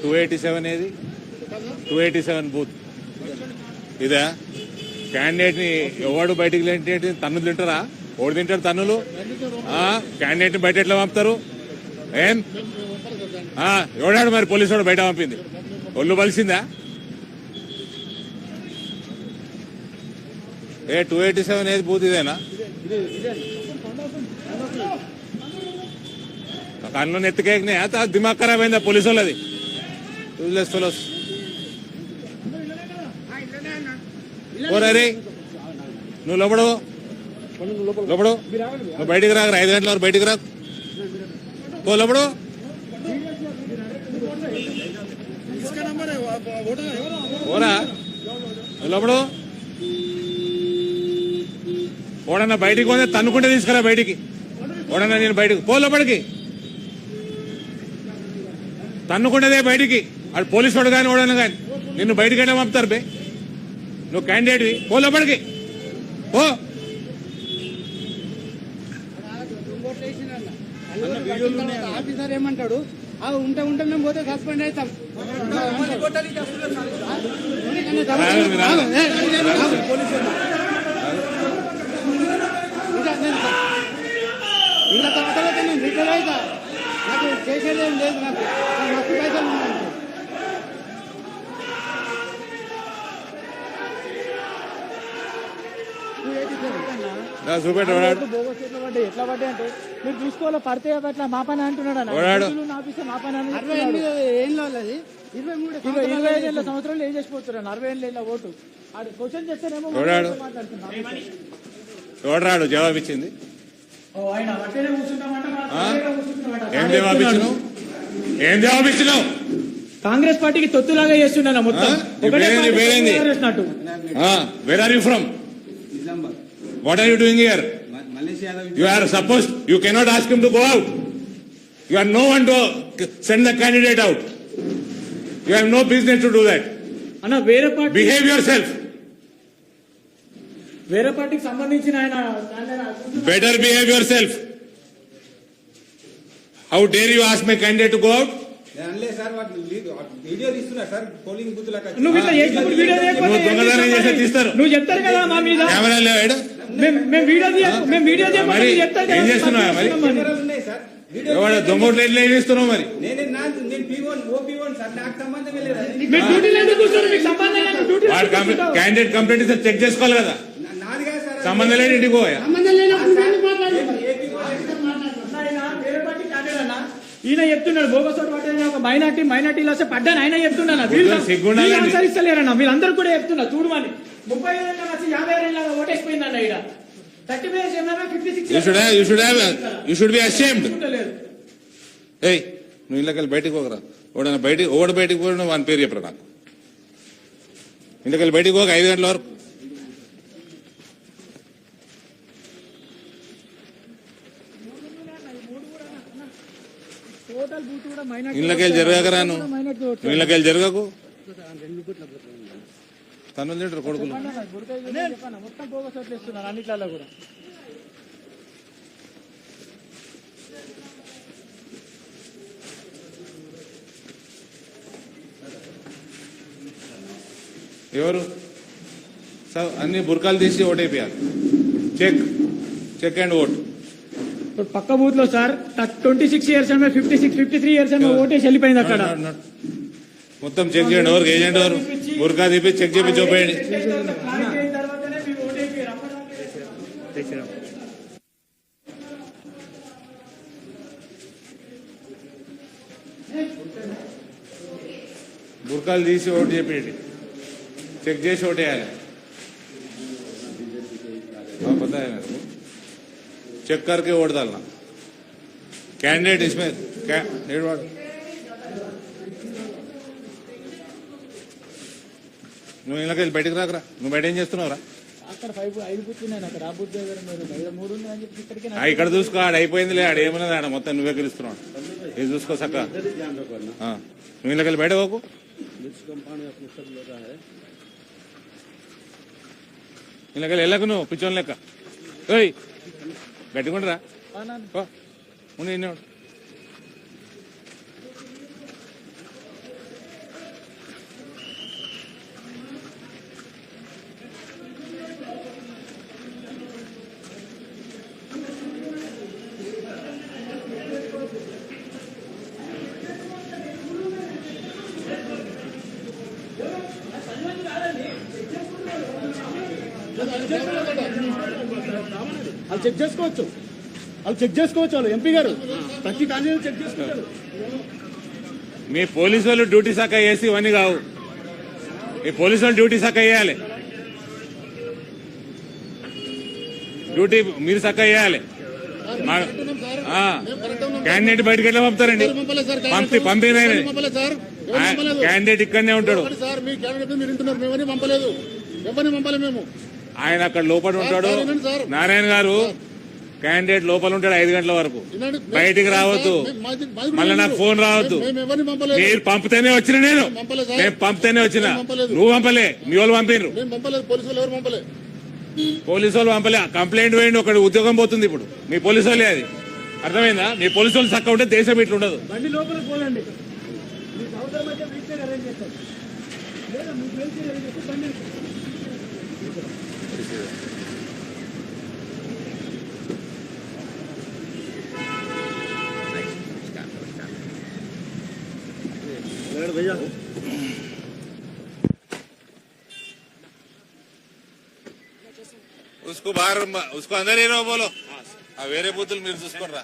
287 ఏది 287 బూత్ ఇదా? క్యాండిడేట్ ని ఎవడు బయటికి లేంటి తన్నులు తింటారా? ఓడి తింటారు తన్నులు. క్యాండిడేట్ ని బయట ఎట్లా పంపుతారు? ఏం ఎవడాడు మరి పోలీసు వాడు బయట పంపింది? ఒళ్ళు బలిసిందా? 287 ఏది బూత్ ఇదేనా? కన్ను నెత్తికేకినాయి. దిమాగ్ ఖరాబ్ అయిందా పోలీసు వాళ్ళది? రే నువ్వు లోపడు లోపడు, నువ్వు బయటికి రాక 5 గంటల వరకు బయటికి రాకు. ఓ లోపడు. ఓరా లోపడు. ఓడన్నా బయటికి పోతే తన్నుకుంటే తీసుకురా బయటికి. ఓడన్నా నేను బయటకు పో, లోపలికి తన్నుకుంటేదే బయటికి. అటు పోలీసు వాడు కానీ ఓడన్నా కానీ నిన్ను బయటికైనా పంపుతారు బే. నువ్వు క్యాండిడేట్వి, పో లోపలికి పో. ఆఫీసర్ ఏమంటాడు? ఉంటే ఉంటే మేము పోతే సస్పెండ్ అవుతాం. ఇంకా తర్వాత నేను రిటైర్ అవుతా. నాకు చేసేది ఏం లేదు. నాకు మస్తు పైసలు ఉన్నాయి. ఎట్లా పడ్డాయి అంటే మీరు చూసుకోవాలి. పడితే అట్లా మా పని అంటున్నాడు. 25 సంవత్సరాలు ఏం చేసిపోతున్నాను. 60 ఏళ్ళ ఓటు క్వశ్చన్ చేస్తేనేమో చూడరాడు. జవాబు ఇచ్చింది. ఏం జవాబు ఇచ్చినావు? కాంగ్రెస్ పార్టీకి తొత్తులాగా చేస్తున్నాను మొత్తం. Where are you from? What are you doing here? You are supposed, you cannot ask him to go out. You are no one to send the candidate out. You have no business to do that. Anna, వేరే party behave yourself. వేరే పార్టీకి సంబంధించిన ఆయన better behave yourself. How dare you ask my candidate to go out? నువ్వు చెప్తారు కదా మా మీద. ఏం చేస్తున్నావా మరి? దొంగోట్లు ఎట్లా చేస్తున్నావు మరి? క్యాండిడేట్ కంప్లైంట్ ఇస్తే చెక్ చేసుకోవాలి కదా. సంబంధం లేని ఇంటికి పోయా. ఈయన చెప్తున్నాడు బోగస్ ఒక మైనార్టీలో పడ్డాను. ఆయన చెప్తున్నాను అనుసరిస్తలేరన్న. వీళ్ళందరూ కూడా చెప్తున్నారు చూడమని. 35 ఏళ్ళ వచ్చి 50 ఏళ్ళ ఓటేసిపోయిందన్న. ఇక్కడ 30 You should be ashamed. ఏయ్ నువ్వు ఇళ్ళకెళ్ళి బయటకు పోకరా. ఓడ బయటకు పోయిన వాని పేరు చెప్పరా నాకు. ఇంటికెళ్ళి బయటకు పోక 5 గంటల వరకు. ఇళ్ళకెళ్ళి జరగకరా. నువ్వు ఇళ్ళకెళ్ళి జరగకు. తన్నులు తింటారు కొడుకులు. అన్నిట్లలో కూడా ఎవరు అన్ని బుర్కాలు తీసి ఓటైపోయారు. Check and vote. పక్క బూత్ లో సార్ 26 ఇయర్స్ 53 ఇయర్స్ ఓటేసి వెళ్ళిపోయింది. అక్కడ మొత్తం చెక్ చేయండి. ఎవరికి ఏజెంట్ ఎవరు బుర్కా తీపి చెక్ చేపి చూపేయండి. బుర్కాలు తీసి ఓటు చెప్పేయండి. చెక్ చేసి ఓటేయాలి. पता है मेरे को. चेक करके वोट डालना. कैंडिडेट इसमें నువ్వు ఇళ్ళకి వెళ్ళి బయటకు రాకరా. నువ్వు బయట ఏం చేస్తున్నావురా? ఇక్కడ చూసుకో. ఆడ అయిపోయిందిలే. ఆడ ఏమన్నది ఆడ మొత్తం నువ్వే గెలుస్తున్నావు. ఇది చూసుకో సక్క. నువ్వు ఇళ్ళకి వెళ్ళి బయట పోకు. ఇళ్ళకి వెళ్ళకు. నువ్వు పిచ్చోన్ లెక్క గట్టికుండరా. ఉండి వాళ్ళు చెక్ చేసుకోవచ్చు, వాళ్ళు ఎంపీ గారు ప్రతి కాలేజీ చెక్ చేసుకుంటారు. మీ పోలీసు వాళ్ళు డ్యూటీ శాఖ చేసి ఇవన్నీ కావు. మీ పోలీసు వాళ్ళు డ్యూటీ శాఖ చేయాలి, డ్యూటీ మీరు శాఖ చేయాలి. క్యాండిడేట్ బయటకు ఎట్లా పంపుతారండి? పంపిన క్యాండిడేట్ ఇక్కడనే ఉంటాడు, ఆయన అక్కడ లోపల ఉంటాడు. నారాయణ గారు క్యాండిడేట్ లోపల ఉంటాడు 5 గంటల వరకు, బయటికి రావద్దు, మళ్ళీ నాకు ఫోన్ రావద్దు. మీరు పంపితేనే వచ్చిన, నేను పంపితేనే వచ్చిన, నువ్వు పంపలే, మీ వాళ్ళు పంపినరు. పోలీసు వాళ్ళు పంపలే, కంప్లైంట్ వేయండి, ఒకటి ఉద్యోగం పోతుంది ఇప్పుడు. మీ పోలీసు వాళ్ళే, అది అర్థమైందా? మీ పోలీసు వాళ్ళు చక్క ఉంటే దేశం ఇట్లా ఉండదు. బండి లోపలికి పోలండి, మీకు అవసరం అయితే వీల్ చైర్ అరేంజ్ చేస్తాం, లేదా మీకు వీల్ చైర్ అరేంజ్ చేస్తే బండి भैया। उसको बाहर, उसको अंदर ही रहो, बोलो. వేరే బూతులు మీరు చూసుకోండి రా.